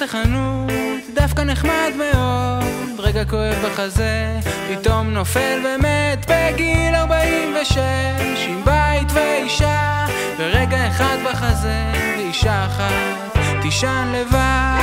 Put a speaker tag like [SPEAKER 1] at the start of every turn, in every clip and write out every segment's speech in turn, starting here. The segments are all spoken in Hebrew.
[SPEAKER 1] לחנות, דווקא נחמד מאוד. רגע כואב בחזה, פתאום נופל ומת בגיל 46, עם בית ואישה, ורגע אחד בחזה, ואישה אחת תישן לבד.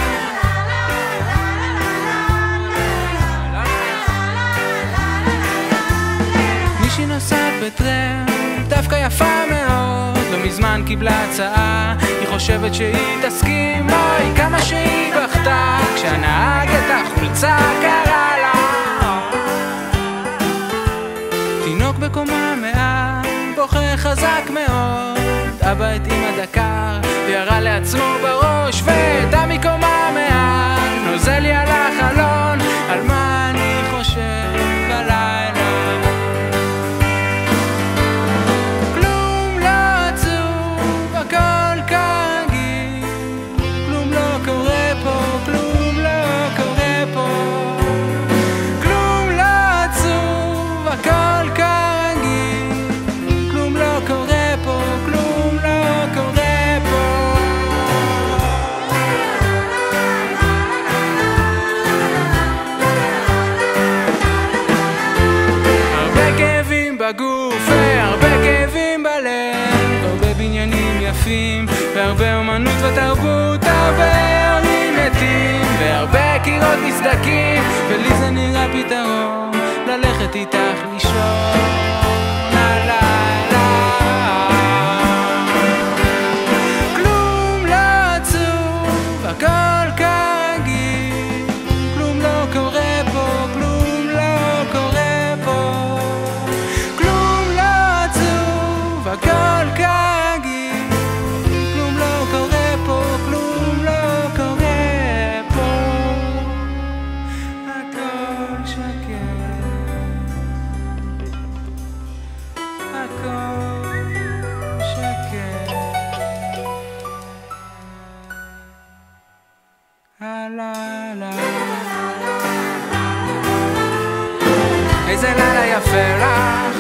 [SPEAKER 1] מישהי נוסעת בטרמפ, דווקא יפה מאוד, לא מזמן קיבלה הצעה, היא חושבת שהיא תסכים, אוי כמה שהיא בכתה, כשהנהג את החולצה קרא לה. תינוק בקומה 100, בוכה חזק מאוד, אבא את אמא דקר, וירה לעצמו בראש, ותה מקומה 100, נוזל לי על החלון, על מה אני חושב בלילה. בגוף והרבה כאבים בלב, הרבה בניינים יפים והרבה אומנות ותרבות, הרבה עולים מתים והרבה קירות נסדקים, ולי זה נראה פתרון ללכת איתך לישון הלילה. כלום לא עצוב, הכל כרגיל, כלום לא קורה פה, כלום לא קורה פה, הכל כרגיל, כלום לא קורה פה, כלום לא קורה פה, הכל שקט, הכל שקט, הלילה. איזה לילה יפה לך,